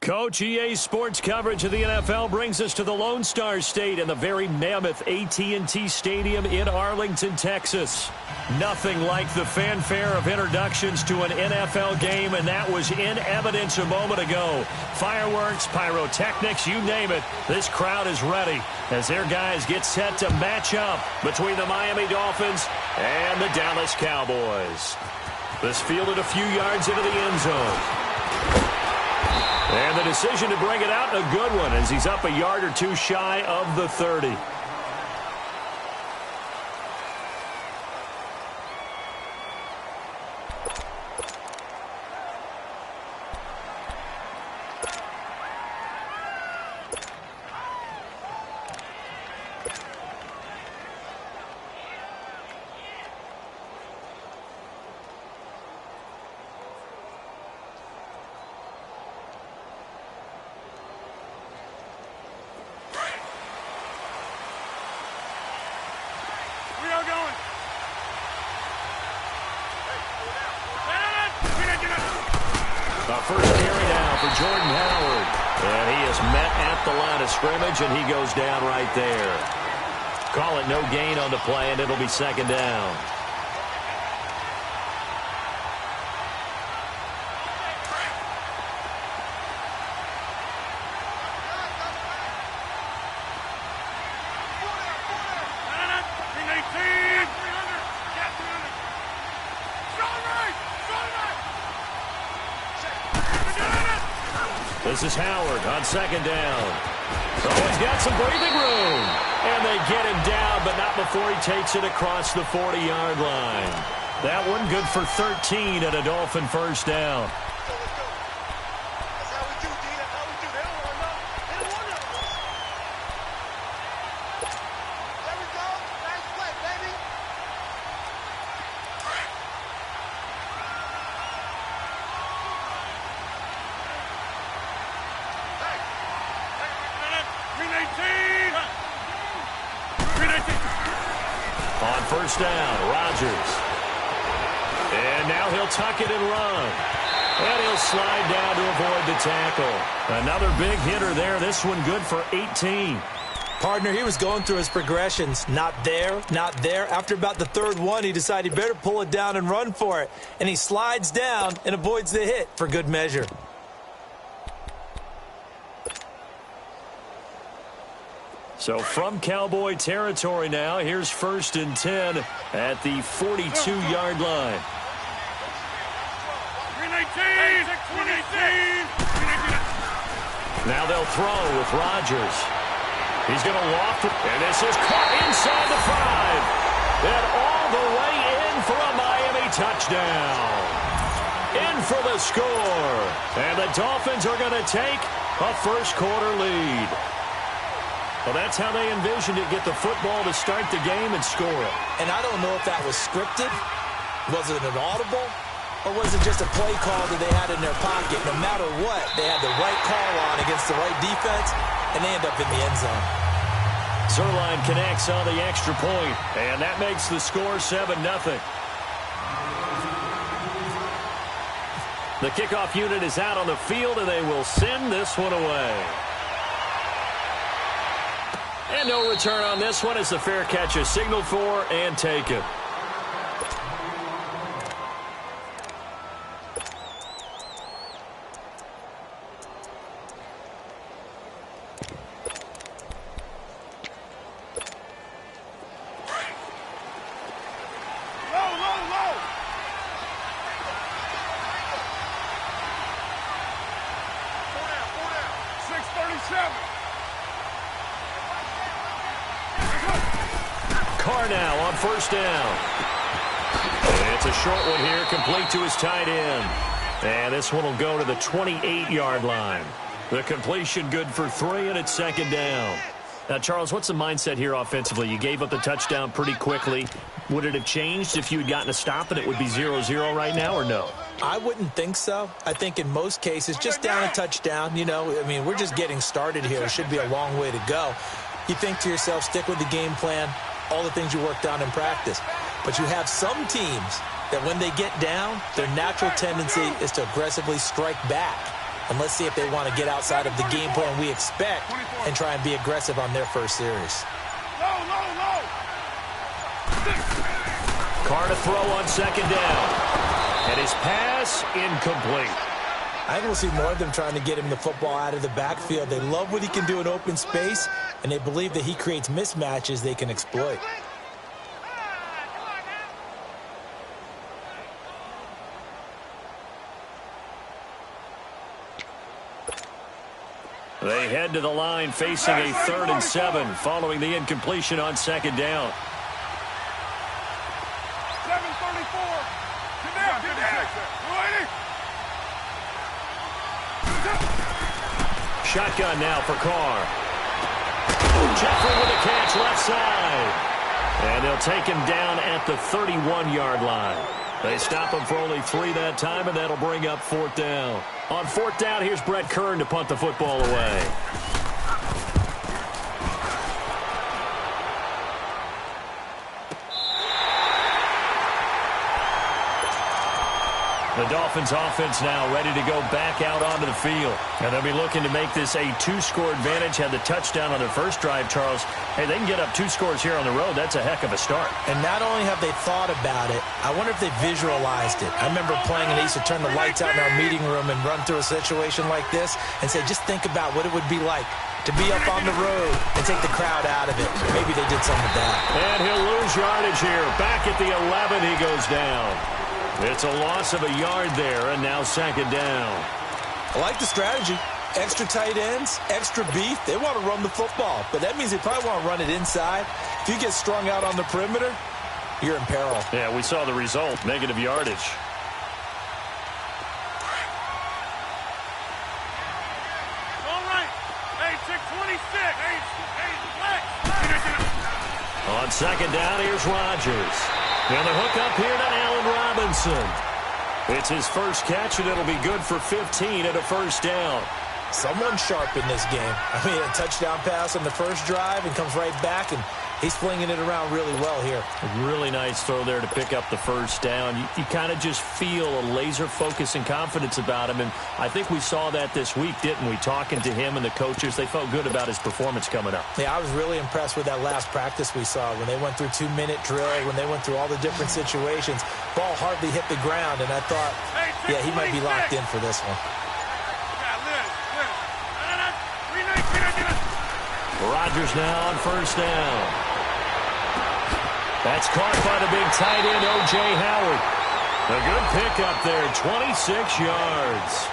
Coach, EA Sports coverage of the NFL brings us to the Lone Star State and the very mammoth AT&T Stadium in Arlington, Texas. Nothing like the fanfare of introductions to an NFL game, and that was in evidence a moment ago. Fireworks, pyrotechnics, you name it. This crowd is ready as their guys get set to match up between the Miami Dolphins and the Dallas Cowboys. This fielded a few yards into the end zone. And the decision to bring it out, a good one, as he's up a yard or two shy of the 30. First carry now for Jordan Howard. And he is met at the line of scrimmage, and he goes down right there. Call it no gain on the play, and it'll be second down. This is Howard on second down. Oh, he's got some breathing room. And they get him down, but not before he takes it across the 40-yard line. That one good for 13 and a Dolphin first down. On first down, Rodgers. And now he'll tuck it and run. And he'll slide down to avoid the tackle. Another big hitter there. This one good for 18. Partner, he was going through his progressions. Not there, not there. After about the third one, he decided he better pull it down and run for it. And he slides down and avoids the hit for good measure. So from Cowboy territory now, here's first and 10 at the 42-yard line. Now they'll throw with Rodgers. He's going to loft it, and this is caught inside the 5. And all the way in for a Miami touchdown. In for the score. And the Dolphins are going to take a first-quarter lead. Well, that's how they envisioned it, get the football to start the game and score it. And I don't know if that was scripted, was it an audible, or was it just a play call that they had in their pocket? No matter what, they had the right call on against the right defense, and they end up in the end zone. Zuerlein connects on the extra point, and that makes the score 7-0. The kickoff unit is out on the field, and they will send this one away. And no return on this one as the fair catch is signaled for and taken. Low. 6:37. Now on first down. It's a short one here, complete to his tight end. And this one will go to the 28-yard line. The completion good for 3, and it's second down. Now, Charles, what's the mindset here offensively? You gave up the touchdown pretty quickly. Would it have changed if you had gotten a stop and it would be 0-0 right now, or no? I wouldn't think so. I think in most cases, just down a touchdown, we're just getting started here. It should be a long way to go. You think to yourself, stick with the game plan, all the things you worked on in practice. But you have some teams that when they get down, their natural tendency is to aggressively strike back. And let's see if they want to get outside of the game plan we expect and try and be aggressive on their first series. Carr to throw on second down. And his pass incomplete. I think we'll see more of them trying to get him the football out of the backfield. They love what he can do in open space, and they believe that he creates mismatches they can exploit. They head to the line facing a 3rd and 7 following the incompletion on second down. 7:34. Get down. Shotgun now for Carr. Jeffrey with a catch left side. And they'll take him down at the 31-yard line. They stop him for only 3 that time, and that'll bring up 4th down. On 4th down, here's Brett Kern to punt the football away. The Dolphins offense now ready to go back out onto the field. And they'll be looking to make this a 2-score advantage. Had the touchdown on their first drive, Charles. Hey, they can get up 2 scores here on the road. That's a heck of a start. And not only have they thought about it, I wonder if they visualized it. I remember playing and they used to turn the lights out in our meeting room and run through a situation like this and say, just think about what it would be like to be up on the road and take the crowd out of it. Maybe they did some of that. And he'll lose yardage here. Back at the 11, he goes down. It's a loss of a yard there, and now 2nd down. I like the strategy. Extra tight ends, extra beef. They want to run the football, but that means they probably want to run it inside. If you get strung out on the perimeter, you're in peril. Yeah, we saw the result, negative yardage. All right. Hey, 626. Hey, On 2nd down, here's Rodgers. And the hook up here to Allen Robinson. It's his first catch, and it'll be good for 15 at a 1st down. Someone sharp in this game. I mean, a touchdown pass on the first drive and comes right back, and he's flinging it around really well here. A really nice throw there to pick up the 1st down. You kind of just feel a laser focus and confidence about him, and I think we saw that this week, didn't we? Talking to him and the coaches, they felt good about his performance coming up. Yeah, I was really impressed with that last practice we saw when they went through 2-minute drill, when they went through all the different situations. Ball hardly hit the ground, and I thought, yeah, he might be locked in for this one. Rodgers now on 1st down. That's caught by the big tight end, O.J. Howard. A good pickup there, 26 yards.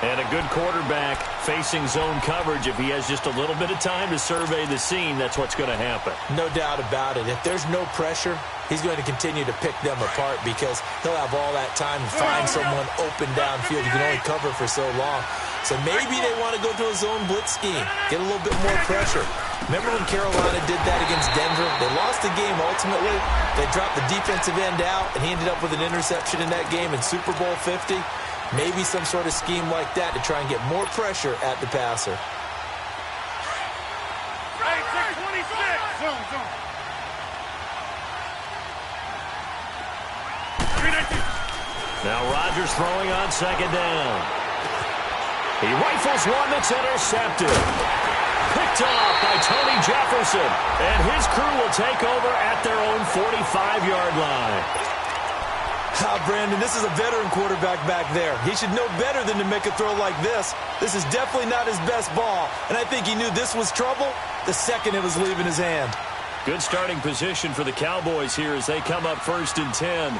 And a good quarterback facing zone coverage. If he has just a little bit of time to survey the scene, that's what's going to happen. No doubt about it. If there's no pressure, he's going to continue to pick them apart because he'll have all that time to find someone open downfield. You can only cover for so long. So maybe they want to go to a zone blitz scheme, get a little bit more pressure. Remember when Carolina did that against Denver? They lost the game ultimately. They dropped the defensive end out, and he ended up with an interception in that game in Super Bowl 50. Maybe some sort of scheme like that to try and get more pressure at the passer. Hey, 626. Zone. Now Rodgers throwing on 2nd down. He rifles one that's intercepted. Picked off by Tony Jefferson. And his crew will take over at their own 45-yard line. Brandon, this is a veteran quarterback back there. He should know better than to make a throw like this. This is definitely not his best ball. And I think he knew this was trouble the second it was leaving his hand. Good starting position for the Cowboys here as they come up 1st and 10.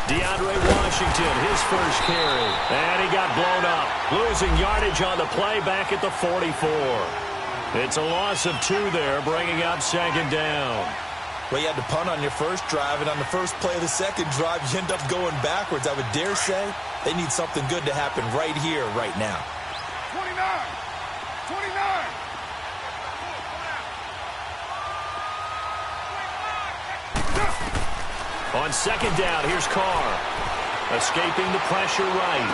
DeAndre Washington, his first carry. And he got blown up. Losing yardage on the play back at the 44. It's a loss of 2 there, bringing up 2nd down. Well, you had to punt on your first drive, and on the first play of the second drive, you end up going backwards. I would dare say they need something good to happen right here, right now. 29. On 2nd down, here's Carr. Escaping the pressure right.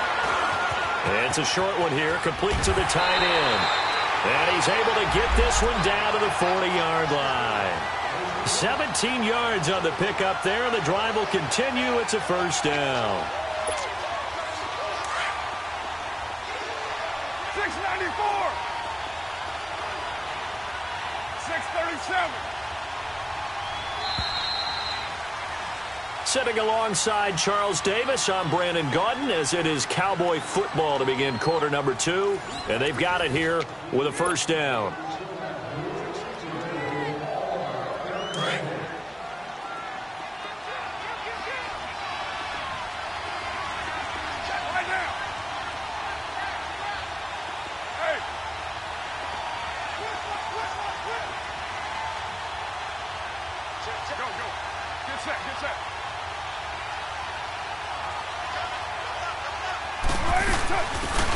And it's a short one here, complete to the tight end. And he's able to get this one down to the 40-yard line. 17 yards on the pickup there. The drive will continue. It's a first down. 694. 637. Sitting alongside Charles Davis, I'm Brandon Gaudin, as it is Cowboy football to begin quarter number 2. And they've got it here with a first down.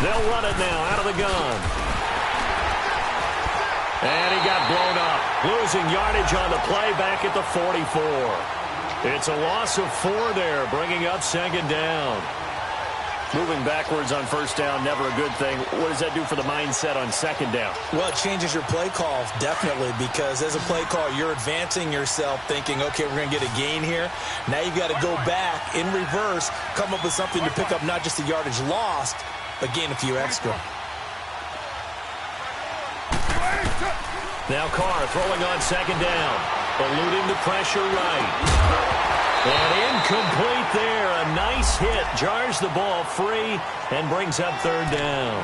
They'll run it now out of the gun. And he got blown up. Losing yardage on the play back at the 44. It's a loss of 4 there, bringing up second down. Moving backwards on first down, never a good thing. What does that do for the mindset on second down? Well, it changes your play call, definitely, because as a play call, you're advancing yourself thinking, okay, we're going to get a gain here. Now you've got to go back in reverse, come up with something to pick up not just the yardage lost, but gain a few extra. Now Carr throwing on second down. Eluding the pressure right. And incomplete there. A nice hit. Jars the ball free and brings up third down.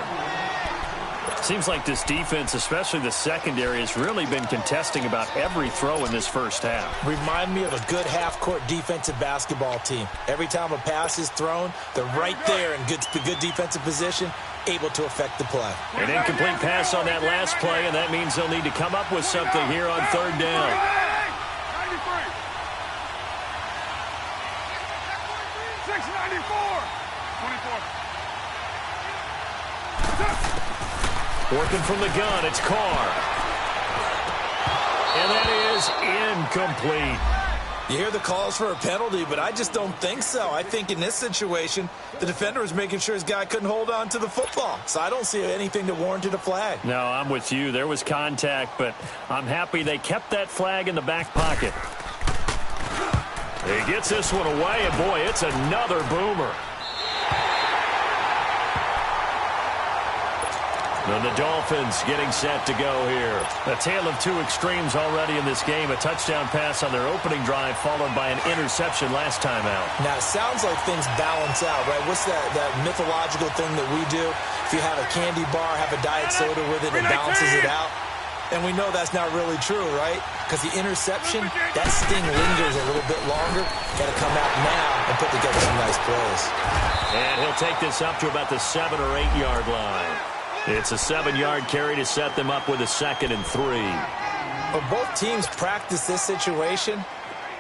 Seems like this defense, especially the secondary, has really been contesting about every throw in this first half. Remind me of a good half-court defensive basketball team. Every time a pass is thrown, they're right there in good defensive position, able to affect the play. An incomplete pass on that last play, and that means they'll need to come up with something here on third down. 694. 24. Working from the gun, it's Carr. And that is incomplete. You hear the calls for a penalty, but I just don't think so. I think in this situation, the defender was making sure his guy couldn't hold on to the football. So I don't see anything that warranted a flag. No, I'm with you. There was contact, but I'm happy they kept that flag in the back pocket. He gets this one away, and boy, it's another boomer. And the Dolphins getting set to go here. A tale of two extremes already in this game. A touchdown pass on their opening drive, followed by an interception last time out. Now, it sounds like things balance out, right? What's that mythological thing that we do? If you have a candy bar, have a diet soda with it, it balances it out. And we know that's not really true, right? Because the interception, that sting lingers a little bit longer. Got to come out now and put together some nice plays. And he'll take this up to about the 7 or 8 yard line. It's a 7-yard carry to set them up with a 2nd and 3. But both teams practice this situation.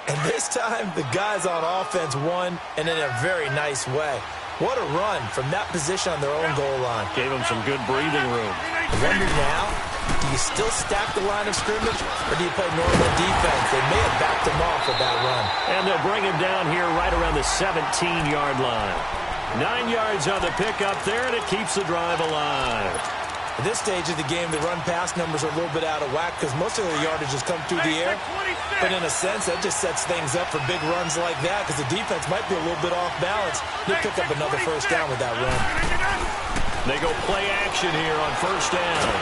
And this time, the guys on offense won, and in a very nice way. What a run from that position on their own goal line. Gave them some good breathing room. I wonder now, do you still stack the line of scrimmage, or do you play normal defense? They may have backed him off with that run. And they'll bring him down here right around the 17-yard line. 9 yards on the pickup there, and it keeps the drive alive. At this stage of the game, the run-pass numbers are a little bit out of whack because most of the yardage has come through the air. But in a sense, that just sets things up for big runs like that because the defense might be a little bit off balance. They'll pick up another first down with that run. They go play action here on first down.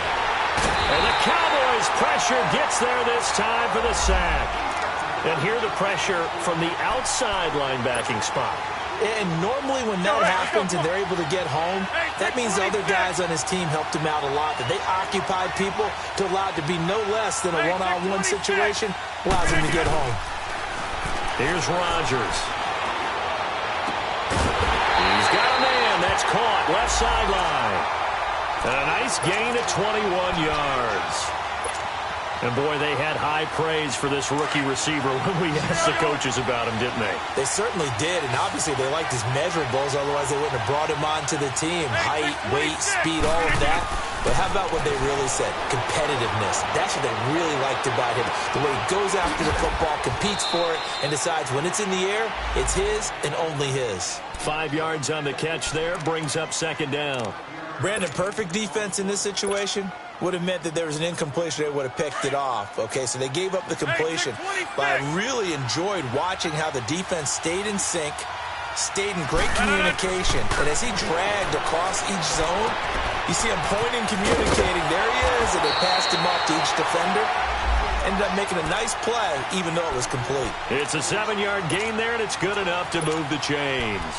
And the Cowboys' pressure gets there this time for the sack. And here the pressure from the outside linebacking spot. And normally when that happens and they're able to get home, that means other guys on his team helped him out a lot. That they occupied people to allow it to be no less than a one-on-one situation, allows him to get home. Here's Rodgers. He's got a man. That's caught. Left sideline. And a nice gain of 21 yards. And, boy, they had high praise for this rookie receiver when we asked the coaches about him, didn't they? They certainly did, and obviously they liked his measurables, otherwise they wouldn't have brought him onto the team. Height, weight, speed, all of that. But how about what they really said? Competitiveness. That's what they really liked about him. The way he goes after the football, competes for it, and decides when it's in the air, it's his and only his. 5 yards on the catch there, brings up second down. Brandon, perfect defense in this situation. would have meant that there was an incompletion. They would have picked it off. Okay, so they gave up the completion. But I really enjoyed watching how the defense stayed in sync, stayed in great communication. And as he dragged across each zone, you see him pointing, communicating. There he is, and they passed him off to each defender. Ended up making a nice play, even though it was complete. It's a 7-yard gain there, and it's good enough to move the chains.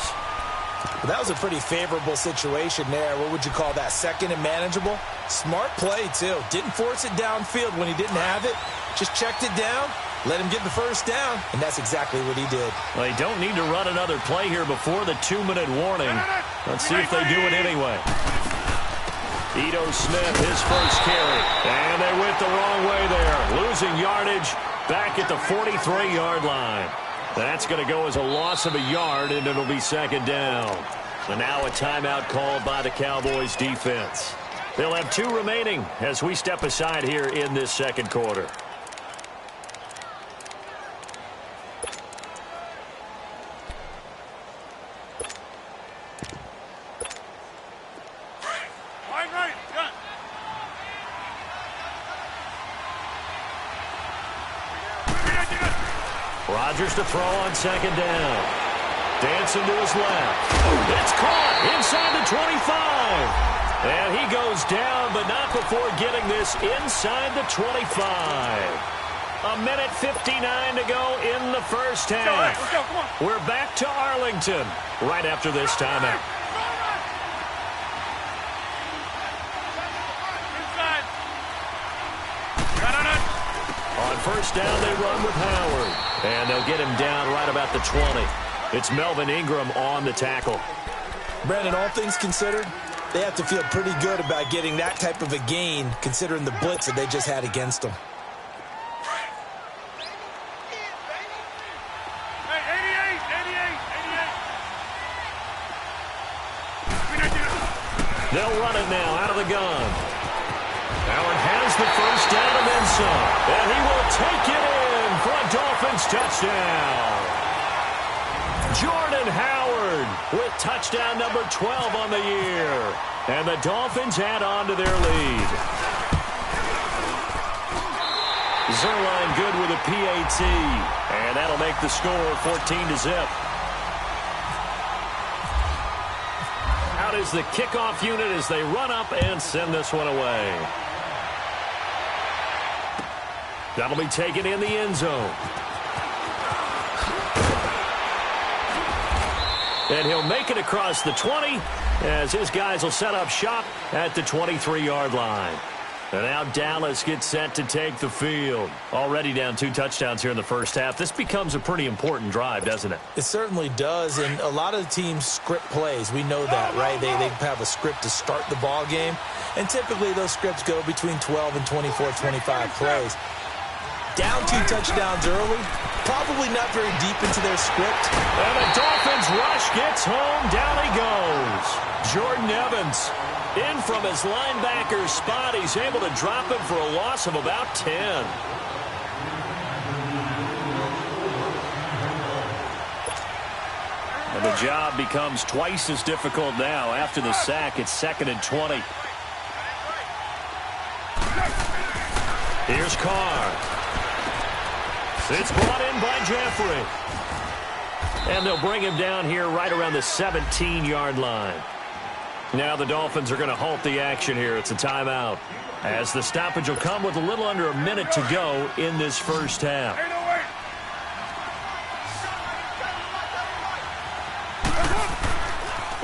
Well, that was a pretty favorable situation there. What would you call that? Second and manageable? Smart play, too. Didn't force it downfield when he didn't have it. Just checked it down, let him get the first down, and that's exactly what he did. Well, they don't need to run another play here before the 2-minute warning. Let's see if they do it anyway. Ito Smith, his first carry. And they went the wrong way there. Losing yardage back at the 43-yard line. That's going to go as a loss of a yard, and it'll be second down. And now a timeout called by the Cowboys defense. They'll have 2 remaining as we step aside here in this second quarter. Rodgers to throw on second down. Dancing to his left. It's caught inside the 25. And he goes down, but not before getting this inside the 25. A minute 59 to go in the first half. We're back to Arlington right after this timeout. On first down, they run with Howard. And they'll get him down right about the 20. It's Melvin Ingram on the tackle. Brandon, all things considered, they have to feel pretty good about getting that type of a gain, considering the blitz that they just had against them. They'll run it now out of the gun. Howard has the first down and then some. And he will take it in for a Dolphins touchdown. Jordan Howard with touchdown number 12 on the year. And the Dolphins add on to their lead. Zuerlein good with a PAT. And that'll make the score 14-0. Out is the kickoff unit as they run up and send this one away. That'll be taken in the end zone. And he'll make it across the 20 as his guys will set up shop at the 23-yard line. And now Dallas gets set to take the field. Already down 2 touchdowns here in the first half. This becomes a pretty important drive, doesn't it? It certainly does, and a lot of the teams script plays. We know that, right? They have a script to start the ball game, and typically those scripts go between 12 and 24, 25 plays. Down 2 touchdowns early, probably not very deep into their script. And the Dolphins rush gets home. Down he goes. Jordan Evans in from his linebacker spot. He's able to drop him for a loss of about 10. And the job becomes twice as difficult now. After the sack, it's 2nd and 20. Here's Carr. It's brought in by Jeffrey. And they'll bring him down here right around the 17-yard line. Now the Dolphins are going to halt the action here. It's a timeout. As the stoppage will come with a little under a minute to go in this first half.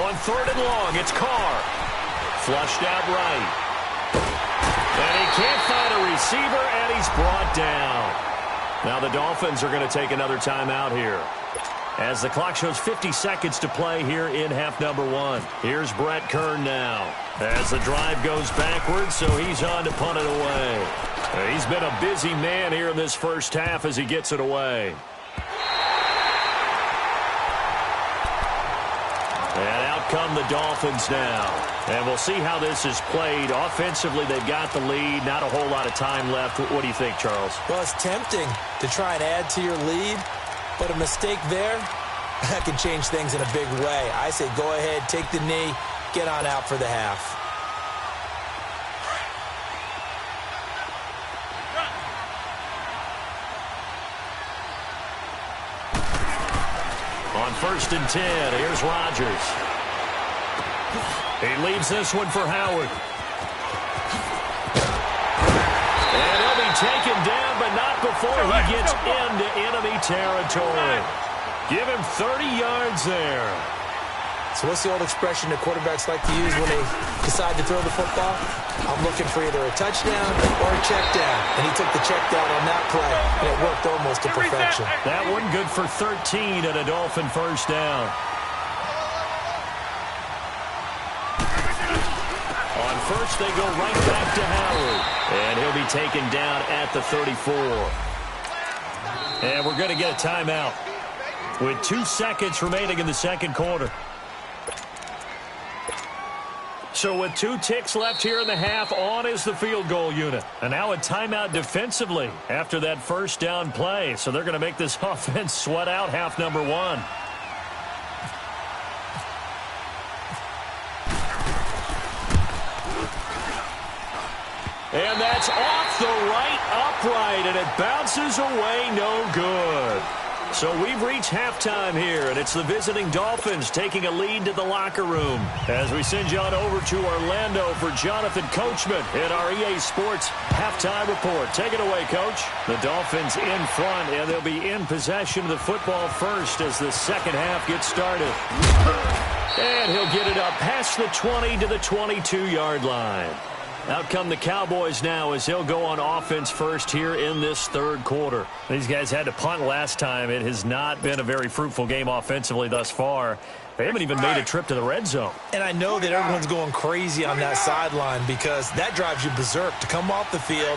On 3rd and long, it's Carr. Flushed out right. And he can't find a receiver, and he's brought down. Now the Dolphins are going to take another timeout here. As the clock shows 50 seconds to play here in half number 1. Here's Brett Kern now. As the drive goes backwards, so he's on to punt it away. He's been a busy man here in this first half as he gets it away. And out come the Dolphins now. And we'll see how this is played. Offensively, they've got the lead. Not a whole lot of time left. What do you think, Charles? Well, it's tempting to try and add to your lead, but a mistake there, that can change things in a big way. I say go ahead, take the knee, get on out for the half. On 1st and 10, here's Rodgers. He leaves this one for Howard. And he'll be taken down, but not before he gets into enemy territory. Give him 30 yards there. So what's the old expression that quarterbacks like to use when they decide to throw the football? I'm looking for either a touchdown or a check down. And he took the check down on that play, and it worked almost to perfection. That one good for 13 and a Dolphin first down. On first, they go right back to Howard. And he'll be taken down at the 34. And we're going to get a timeout with 2 seconds remaining in the second quarter. So with 2 ticks left here in the half, on is the field goal unit. And now a timeout defensively after that first down play. So they're going to make this offense sweat out half number 1. And that's off the right upright, and it bounces away, no good. So we've reached halftime here, and it's the visiting Dolphins taking a lead to the locker room. As we send you on over to Orlando for Jonathan Coachman at our EA Sports Halftime Report. Take it away, Coach. The Dolphins in front, and they'll be in possession of the football first as the second half gets started. And he'll get it up past the 20 to the 22-yard line. Out come the Cowboys now as they'll go on offense first here in this third quarter. These guys had to punt last time. It has not been a very fruitful game offensively thus far. They haven't even made a trip to the red zone. And I know that everyone's going crazy on that sideline because that drives you berserk to come off the field,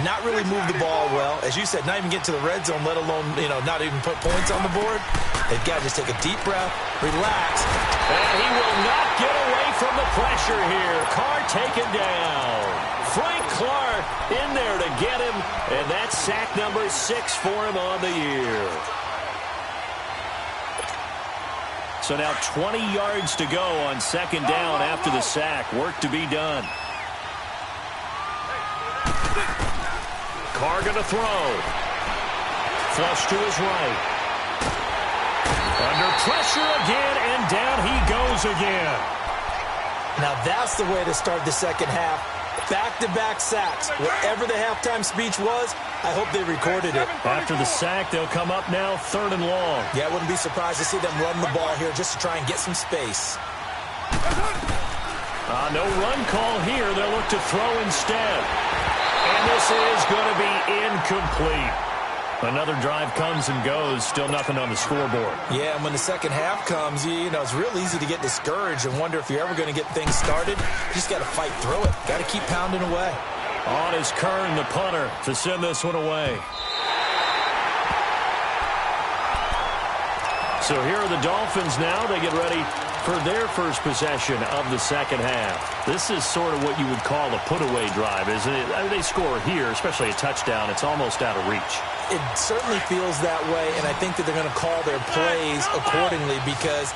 not really move the ball well. As you said, not even get to the red zone, let alone, not even put points on the board. They've got to just take a deep breath, relax. And he will not get away from the pressure here. Carr taken down. Frank Clark in there to get him, and that's sack number 6 for him on the year. So now 20 yards to go on second down after the sack. Work to be done. Carr going to throw. Flush to his right. Under pressure again, and down he goes again. Now that's the way to start the second half. Back-to-back sacks. Whatever the halftime speech was, I hope they recorded it. After the sack, they'll come up now 3rd and long. Yeah, I wouldn't be surprised to see them run the ball here just to try and get some space. No run call here. They'll look to throw instead. And this is going to be incomplete. Another drive comes and goes. Still nothing on the scoreboard. Yeah, and when the second half comes, it's real easy to get discouraged and wonder if you're ever going to get things started. You just got to fight through it. Got to keep pounding away. On is Kern, the punter, to send this one away. So here are the Dolphins now. They get ready for their first possession of the second half. This is sort of what you would call a put-away drive, isn't it? I mean, they score here, especially a touchdown. It's almost out of reach. It certainly feels that way, and I think that they're going to call their plays accordingly because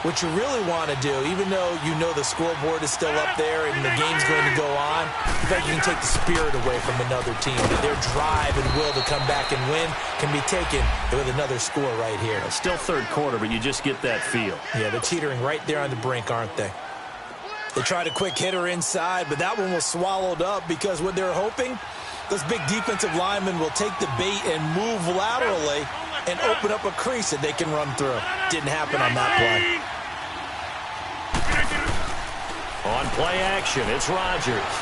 what you really want to do, even though you know the scoreboard is still up there and the game's going to go on, in fact, you can take the spirit away from another team. Their drive and will to come back and win can be taken with another score right here. It's still third quarter, but you just get that feel. Yeah, they're teetering right there on the brink, aren't they? They tried a quick hitter inside, but that one was swallowed up because what they're hoping, those big defensive linemen will take the bait and move laterally and open up a crease that they can run through. Didn't happen on that play. On play action, it's Rodgers.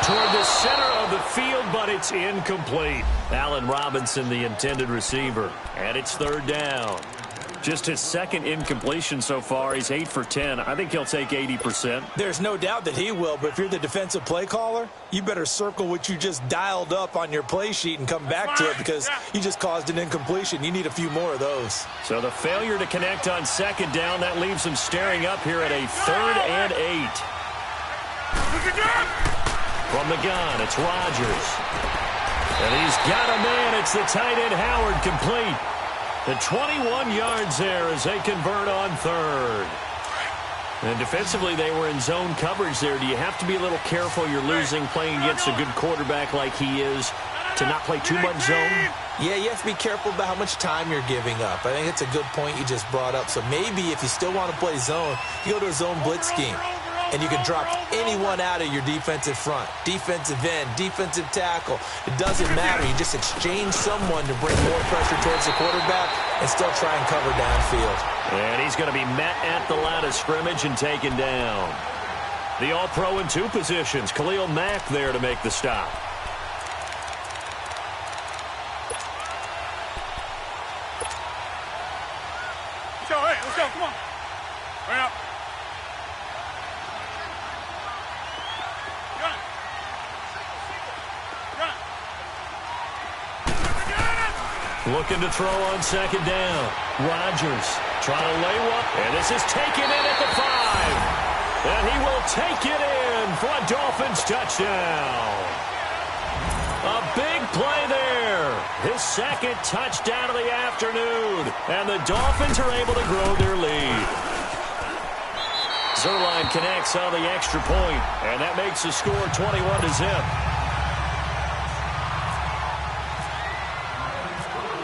Toward the center of the field, but it's incomplete. Allen Robinson, the intended receiver. And it's 3rd down. Just his second incompletion so far. He's 8 for 10. I think he'll take 80%. There's no doubt that he will, but if you're the defensive play caller, you better circle what you just dialed up on your play sheet and come back to it because you just caused an incompletion. You need a few more of those. So the failure to connect on second down, that leaves him staring up here at a 3rd and 8. From the gun, it's Rodgers. And he's got a man. It's the tight end Howard, complete. The 21 yards there as they convert on 3rd. And defensively, they were in zone coverage there. Do you have to be a little careful? You're losing playing against a good quarterback like he is to not play too much zone? Yeah, you have to be careful about how much time you're giving up. I think it's a good point you just brought up. So maybe if you still want to play zone, you go to a zone blitz scheme. And you can drop anyone out of your defensive front, defensive end, defensive tackle. It doesn't matter. You just exchange someone to bring more pressure towards the quarterback and still try and cover downfield. And he's going to be met at the line of scrimmage and taken down. The All-Pro in 2 positions. Khalil Mack there to make the stop. Let's go, hey, let's go, come on. Hurry up. Looking to throw on second down. Rodgers trying to lay one. And this is taken in at the 5. And he will take it in for a Dolphins touchdown. A big play there. His second touchdown of the afternoon. And the Dolphins are able to grow their lead. Zuerlein connects on the extra point, and that makes the score 21-0.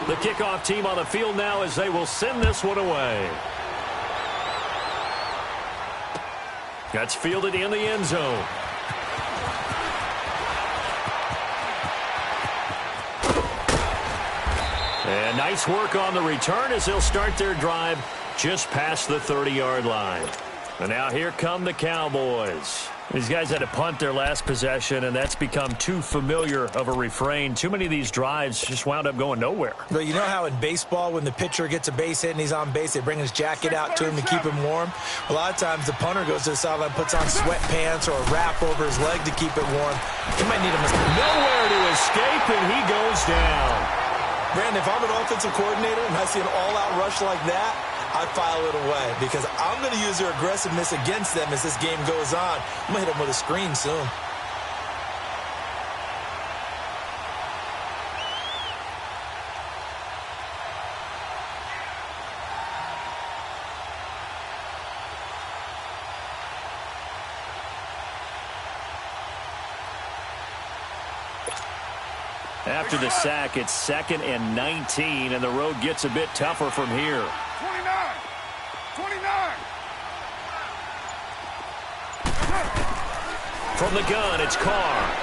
The kickoff team on the field now as they will send this one away. That's fielded in the end zone. And nice work on the return as they'll start their drive just past the 30-yard line. And now here come the Cowboys. These guys had to punt their last possession, and that's become too familiar of a refrain. Too many of these drives just wound up going nowhere. But you know how in baseball, when the pitcher gets a base hit and he's on base, they bring his jacket out to him to keep him warm? A lot of times the punter goes to the sideline, puts on sweatpants or a wrap over his leg to keep it warm. He might need nowhere to escape, and he goes down. Brandon, if I'm an offensive coordinator and I see an all-out rush like that, I file it away because I'm going to use their aggressiveness against them as this game goes on. I'm going to hit them with a screen soon. After the sack, it's 2nd and 19, and the road gets a bit tougher from here. 29. From the gun, it's Carr.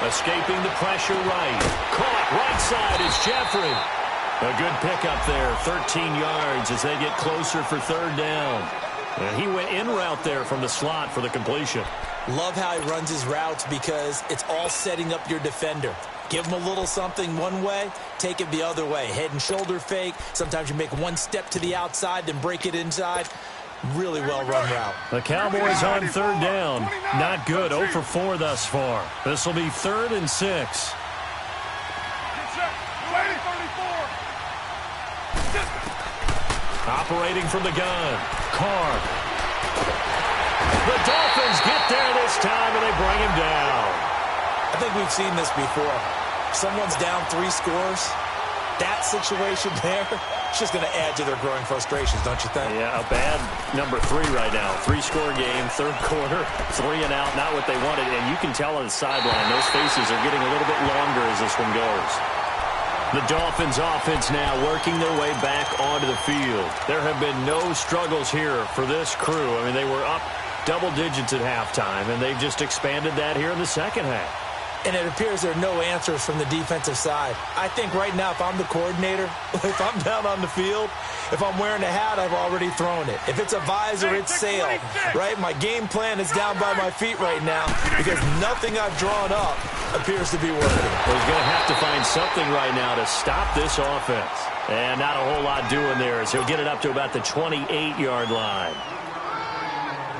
Escaping the pressure right. Caught right side is Jeffrey. A good pickup there, 13 yards as they get closer for 3rd down. And he went in route there from the slot for the completion. Love how he runs his routes because it's all setting up your defender. Give him a little something one way, take it the other way. Head and shoulder fake. Sometimes you make one step to the outside, then break it inside. Really well-run route. The Cowboys on 3rd down. Not good. 0 for 4 thus far. This will be 3rd and 6. Operating from the gun. Carr. The Dolphins get there this time, and they bring him down. I think we've seen this before. Someone's down 3 scores. That situation there, it's just going to add to their growing frustrations, don't you think? Yeah, a bad number 3 right now. 3-score game, 3rd quarter, 3 and out, not what they wanted. And you can tell on the sideline, those faces are getting a little bit longer as this one goes. The Dolphins offense now working their way back onto the field. There have been no struggles here for this crew. I mean, they were up double digits at halftime, and they've just expanded that here in the second half. And it appears there are no answers from the defensive side. I think right now, if I'm the coordinator, if I'm down on the field, if I'm wearing a hat, I've already thrown it. If it's a visor, it's sailed, right? My game plan is down by my feet right now because nothing I've drawn up appears to be working. Well, he's going to have to find something right now to stop this offense. And not a whole lot doing there as he'll get it up to about the 28-yard line.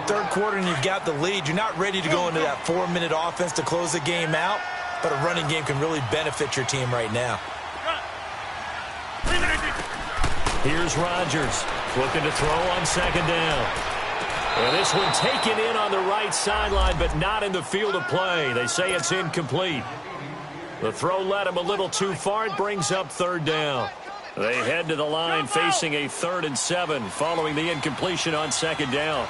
3rd quarter and you've got the lead. You're not ready to go into that 4-minute offense to close the game out, but a running game can really benefit your team right now. Here's Rodgers looking to throw on 2nd down. And this one taken in on the right sideline, but not in the field of play. They say it's incomplete. The throw led him a little too far. It brings up 3rd down. They head to the line facing a 3rd and 7 following the incompletion on 2nd down.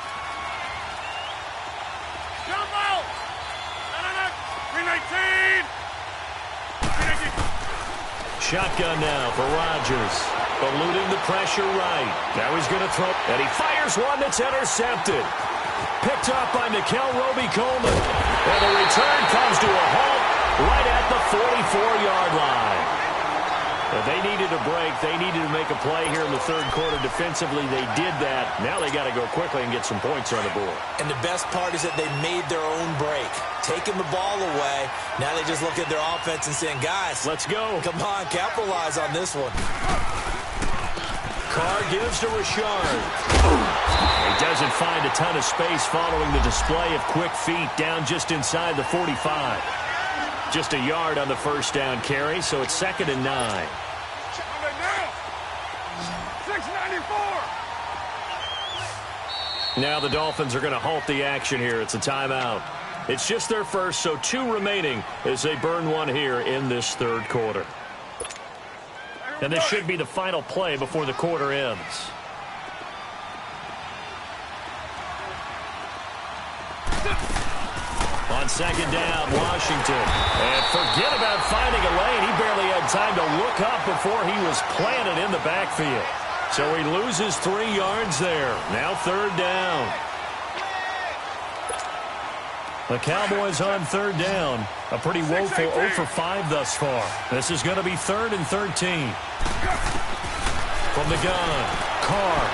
shotgun now for Rodgers. Eluding the pressure right. Now he's going to throw, and he fires one that's intercepted. Picked up by Nickell Robey-Coleman. And the return comes to a halt right at the 44-yard line. If they needed a break, they needed to make a play here in the third quarter. Defensively, they did that. Now they got to go quickly and get some points on the board. And the best part is that they made their own break. Taking the ball away. Now they just look at their offense and saying, guys, let's go. Come on, capitalize on this one. Carr gives to Richard. He doesn't find a ton of space following the display of quick feet down just inside the 45. Just a yard on the first down carry, so it's 2nd and 9. 694. Now the Dolphins are going to halt the action here. It's a timeout. It's just their first, so 2 remaining as they burn one here in this third quarter. And this should be the final play before the quarter ends. On 2nd down, Washington. And forget about finding a lane. He barely had time to look up before he was planted in the backfield. So he loses 3 yards there. Now 3rd down. The Cowboys on 3rd down. A pretty woeful 0 for 5 thus far. This is going to be 3rd and 13. From the gun, Carr.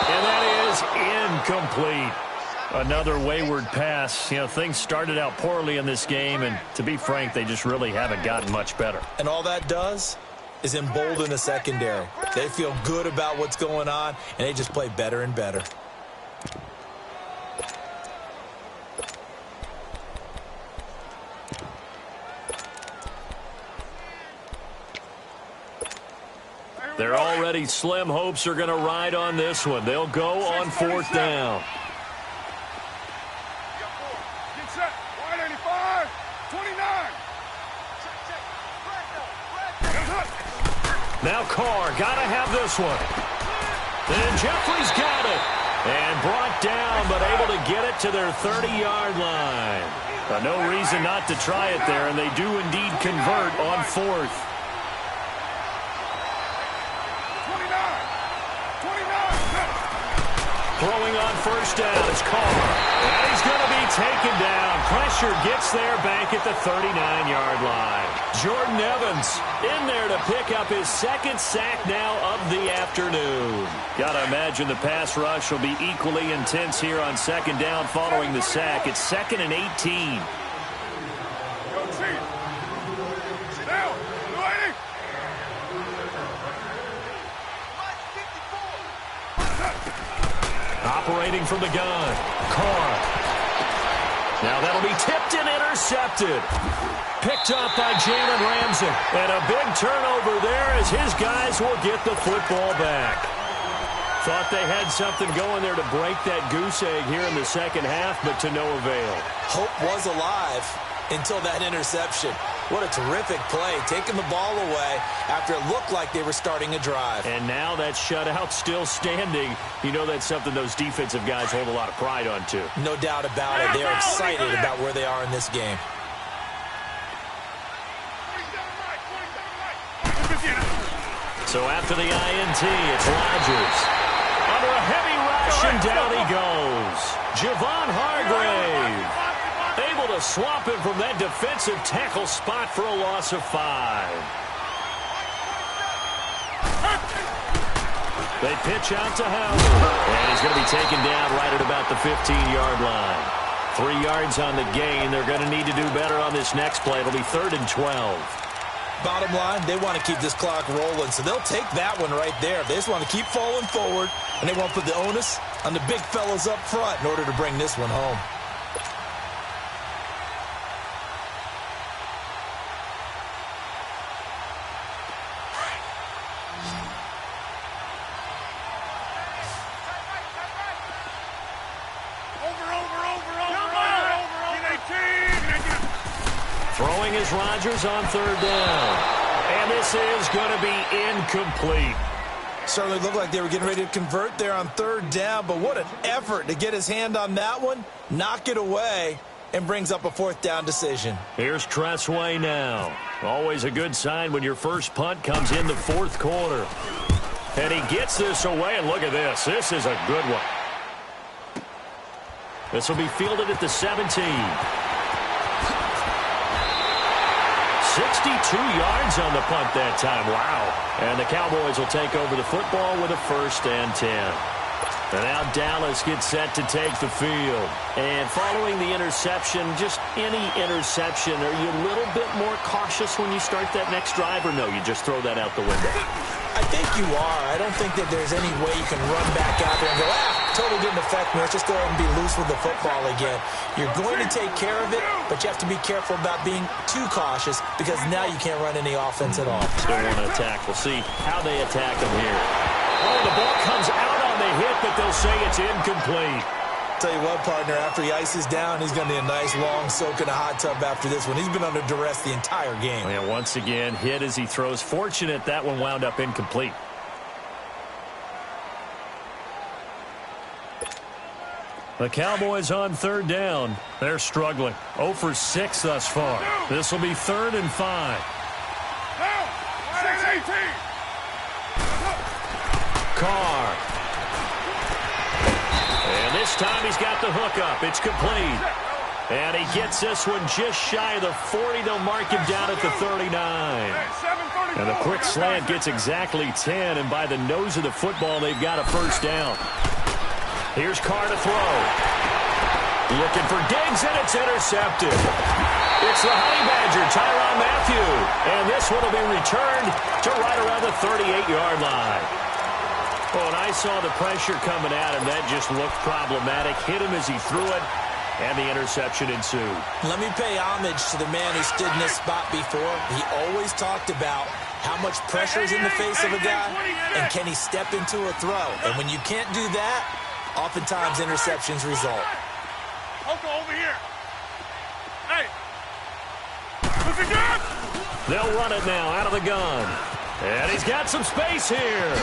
And that is incomplete. Another wayward pass. You know, things started out poorly in this game, and to be frank, they just really haven't gotten much better. And all that does is embolden the secondary. They feel good about what's going on, and they just play better and better. Their already slim hopes are going to ride on this one. They'll go on 4th down. Get set. 185. 29. Now Carr, got to have this one. And Jeffrey's got it. And brought down, but able to get it to their 30-yard line. No reason not to try it there, and they do indeed convert on 4th. Throwing on 1st down is Carr. And he's going to be taken down. Pressure gets there back at the 39-yard line. Jordan Evans in there to pick up his 2nd sack now of the afternoon. Got to imagine the pass rush will be equally intense here on 2nd down following the sack. It's 2nd and 18. Operating from the gun, Carr. Now that'll be tipped and intercepted. Picked up by Jalen Ramsey. And a big turnover there as his guys will get the football back. Thought they had something going there to break that goose egg here in the second half, but to no avail. Hope was alive until that interception. What a terrific play, taking the ball away after it looked like they were starting a drive. And now that shutout still standing. You know that's something those defensive guys hold a lot of pride on, too. No doubt about it. They're excited about where they are in this game. So after the INT, it's Rodgers. Under a heavy rush, and down he goes. Javon Hargrave. Able to swap him from that defensive tackle spot for a loss of 5. They pitch out to Howard. And he's going to be taken down right at about the 15-yard line. 3 yards on the gain. They're going to need to do better on this next play. It'll be 3rd and 12. Bottom line, they want to keep this clock rolling, so they'll take that one right there. They just want to keep falling forward, and they want to put the onus on the big fellas up front in order to bring this one home. Throwing is Rodgers on 3rd down. And this is going to be incomplete. Certainly looked like they were getting ready to convert there on 3rd down, but what an effort to get his hand on that one, knock it away, and brings up a 4th down decision. Here's Tressway now. Always a good sign when your first punt comes in the 4th quarter. And he gets this away, and look at this. This is a good one. This will be fielded at the 17. 62 yards on the punt that time. Wow. And the Cowboys will take over the football with a 1st and 10. And now Dallas gets set to take the field. And following the interception, just any interception, are you a little bit more cautious when you start that next drive, or no, you just throw that out the window? I think you are. I don't think that there's any way you can run back out there and go, totally didn't affect me. Let's just go ahead and be loose with the football again. You're going to take care of it, but you have to be careful about being too cautious because now you can't run any offense at all. Still want to attack. We'll see how they attack them here. Oh, the ball comes out on the hit, but they'll say it's incomplete. Tell you what, partner, after he ices down, he's going to need a nice long soak in a hot tub after this one. He's been under duress the entire game. And once again, hit as he throws. Fortunate that one wound up incomplete. The Cowboys on 3rd down. They're struggling. 0 for 6 thus far. This will be 3rd and 5. Carr. And this time he's got the hook up. It's complete. And he gets this one just shy of the 40. They'll mark him down at the 39. And the quick slant gets exactly 10. And by the nose of the football, they've got a 1st down. Here's Carr to throw. Looking for Diggs, and it's intercepted. It's the Honey Badger, Tyrann Mathieu. And this one will be returned to right around the 38-yard line. Oh, and I saw the pressure coming at him. That just looked problematic. Hit him as he threw it, and the interception ensued. Let me pay homage to the man who stood in this spot before. He always talked about how much pressure is in the face of a guy, and can he step into a throw. And when you can't do that, oftentimes interceptions result. Uncle, over here. Hey. Who's it good? They'll run it now out of the gun. And he's got some space here.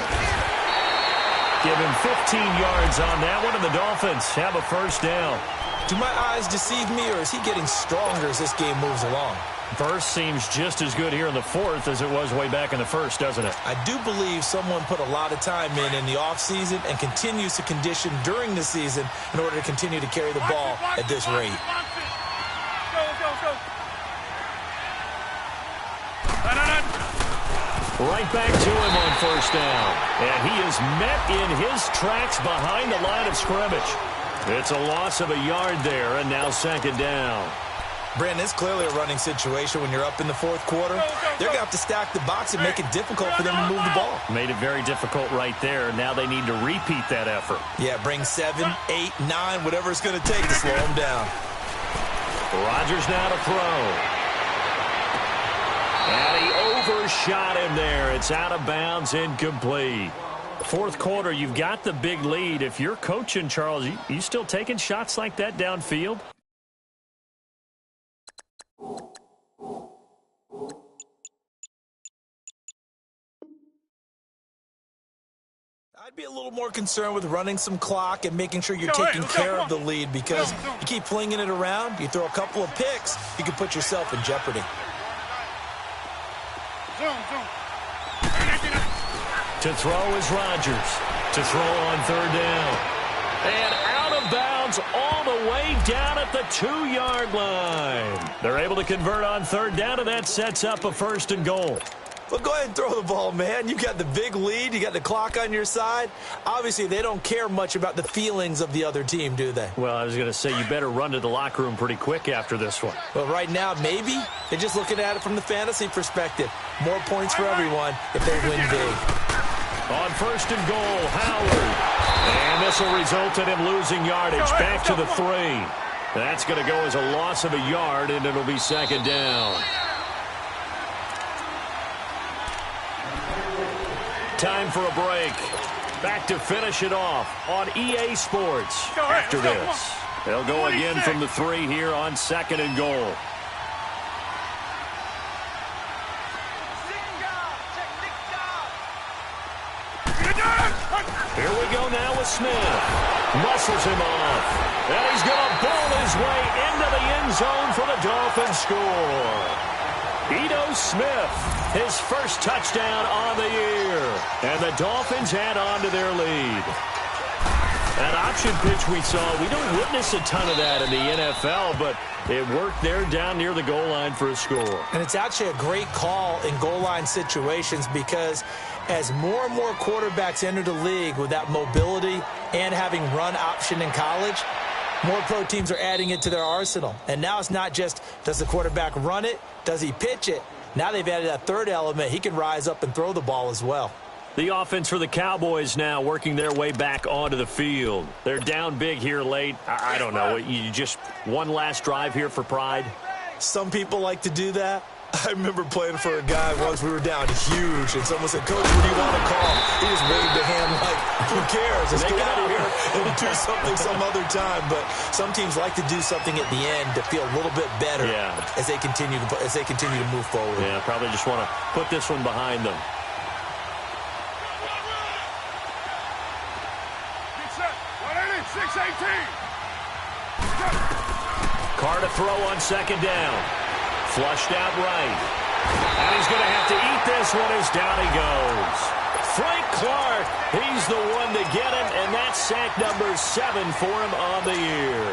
Give him 15 yards on that one, and the Dolphins have a 1st down. Do my eyes deceive me, or is he getting stronger as this game moves along? First seems just as good here in the 4th as it was way back in the 1st, doesn't it? I do believe someone put a lot of time in the offseason and continues to condition during the season in order to continue to carry the ball at this rate. Go. Right back to him on 1st down. And he is met in his tracks behind the line of scrimmage. It's a loss of a yard there, and now 2nd down. Brandon, it's clearly a running situation when you're up in the 4th quarter. They're going to have to stack the box and make it difficult for them to move the ball. Made it very difficult right there. Now they need to repeat that effort. Yeah, bring 7, 8, 9, whatever it's going to take to slow them down. Rodgers now to throw. And he overshot him there. It's out of bounds, incomplete. 4th quarter, you've got the big lead. If you're coaching, Charles, you still taking shots like that downfield? I'd be a little more concerned with running some clock and making sure you're taking care of the lead, because you keep flinging it around, you throw a couple of picks, you can put yourself in jeopardy. To throw is Rodgers. To throw on 3rd down. And out of bounds all the way down at the 2-yard line. They're able to convert on 3rd down, and that sets up a 1st and goal. Well, go ahead and throw the ball, man. You got the big lead. You got the clock on your side. Obviously, they don't care much about the feelings of the other team, do they? Well, I was going to say you better run to the locker room pretty quick after this one. Well, right now, maybe. They're just looking at it from the fantasy perspective. More points for everyone if they win big. On 1st and goal, Howard. And this will result in him losing yardage. Back to the 3. That's going to go as a loss of a yard, and it'll be 2nd down. Time for a break. Back to finish it off on EA Sports after this. They'll go again from the 3 here on 2nd and goal. Here we go now with Smith. Muscles him off. And he's going to ball his way into the end zone for the Dolphins score. Ito Smith, his first touchdown on the year. And the Dolphins add on to their lead. That option pitch we saw, we don't witness a ton of that in the NFL, but it worked there down near the goal line for a score. And it's actually a great call in goal line situations because as more and more quarterbacks enter the league with that mobility and having run option in college, more pro teams are adding it to their arsenal. And now it's not just, does the quarterback run it? Does he pitch it? Now they've added that third element. He can rise up and throw the ball as well. The offense for the Cowboys now working their way back onto the field. They're down big here late. I don't know. You just one last drive here for pride? Some people like to do that. I remember playing for a guy once. We were down huge, and someone said, "Coach, what do you want to call?" He just waved a hand like, who cares? Let's get out of here and do something some other time. But some teams like to do something at the end to feel a little bit better as they continue to move forward. Yeah, probably just want to put this one behind them. Carr to throw on second down. Flushed out right. And he's going to have to eat this one as down he goes. Frank Clark, he's the one to get him, and that's sack number 7 for him on the year.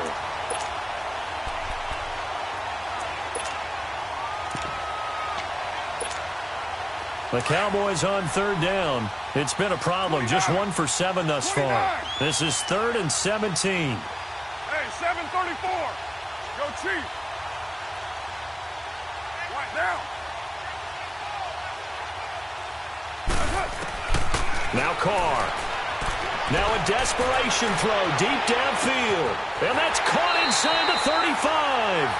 The Cowboys on third down. It's been a problem. Just 1 for 7 thus far. This is 3rd and 17. Hey, 734. Go Chief. Right now. Now Carr. Now a desperation throw deep downfield. And that's caught inside the 35.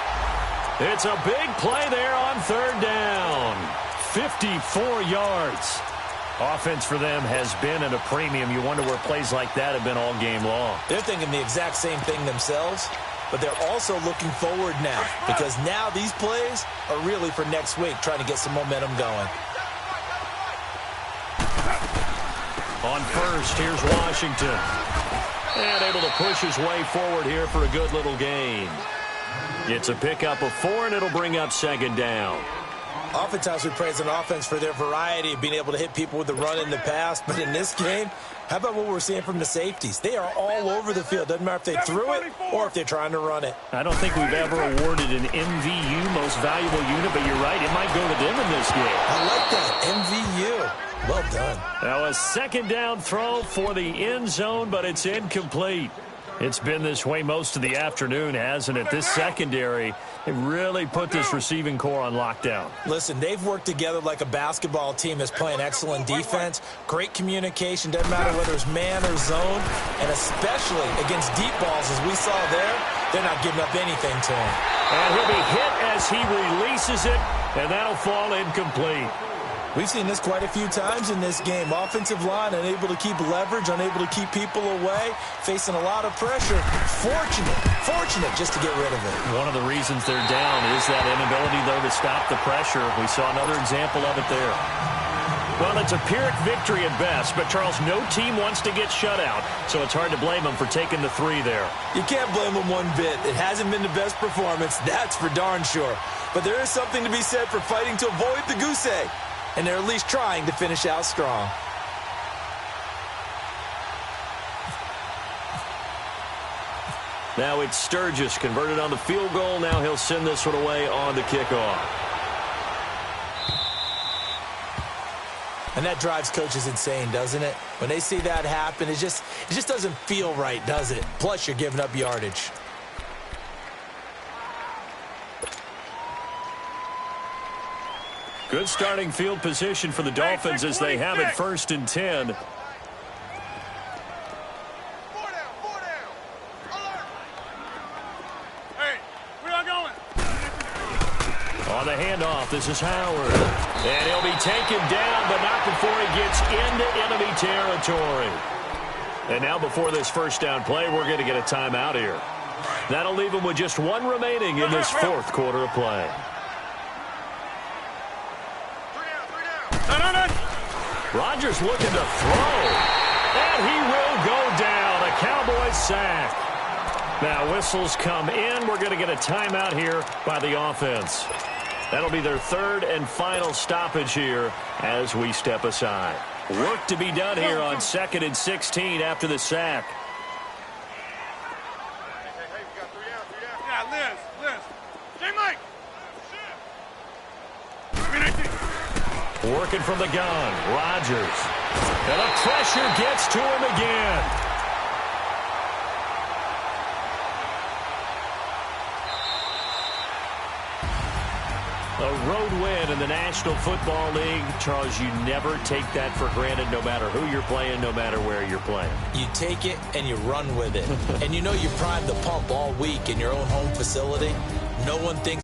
It's a big play there on third down. 54 yards. Offense for them has been at a premium. You wonder where plays like that have been all game long. They're thinking the exact same thing themselves, but they're also looking forward now because now these plays are really for next week, trying to get some momentum going. On first, here's Washington. And able to push his way forward here for a good little gain. It's a pickup of 4, and it'll bring up second down. Oftentimes we praise an offense for their variety of being able to hit people with the run in the pass, but in this game, how about what we're seeing from the safeties? They are all over the field. Doesn't matter if they threw it or if they're trying to run it. I don't think we've ever awarded an MVU, most valuable unit, but you're right, it might go to them in this game. I like that, MVU. Well done. Now a second down throw for the end zone, but it's incomplete. It's been this way most of the afternoon, hasn't it? This secondary, it really put this receiving core on lockdown. Listen, they've worked together like a basketball team that's playing excellent defense, great communication, doesn't matter whether it's man or zone, and especially against deep balls, as we saw there, they're not giving up anything to him. And he'll be hit as he releases it, and that'll fall incomplete. We've seen this quite a few times in this game. Offensive line unable to keep leverage, unable to keep people away, facing a lot of pressure. Fortunate just to get rid of it. One of the reasons they're down is that inability, though, to stop the pressure. We saw another example of it there. Well, it's a Pyrrhic victory at best, but, Charles, no team wants to get shut out, so it's hard to blame them for taking the 3 there. You can't blame them one bit. It hasn't been the best performance, that's for darn sure. But there is something to be said for fighting to avoid the goose egg. And they're at least trying to finish out strong. Now it's Sturgis converted on the field goal. Now he'll send this one away on the kickoff. And that drives coaches insane, doesn't it? When they see that happen, it just doesn't feel right, does it? Plus, you're giving up yardage. Good starting field position for the Dolphins as they have it 1st and 10. Hey, where y'all going? On the handoff, this is Howard. And he'll be taken down, but not before he gets into enemy territory. And now before this first down play, we're going to get a timeout here. That'll leave him with just 1 remaining in this 4th quarter of play. Rodgers looking to throw, and he will go down. A Cowboys the sack. Now whistles come in. We're going to get a timeout here by the offense. That'll be their third and final stoppage here as we step aside. Work to be done here on 2nd and 16 after the sack. Yeah, Liz. J. Mike. Working from the gun, Rodgers. And the pressure gets to him again. A road win in the National Football League. Charles, you never take that for granted no matter who you're playing, no matter where you're playing. You take it and you run with it. And you know you primed the pump all week in your own home facility. No one thinks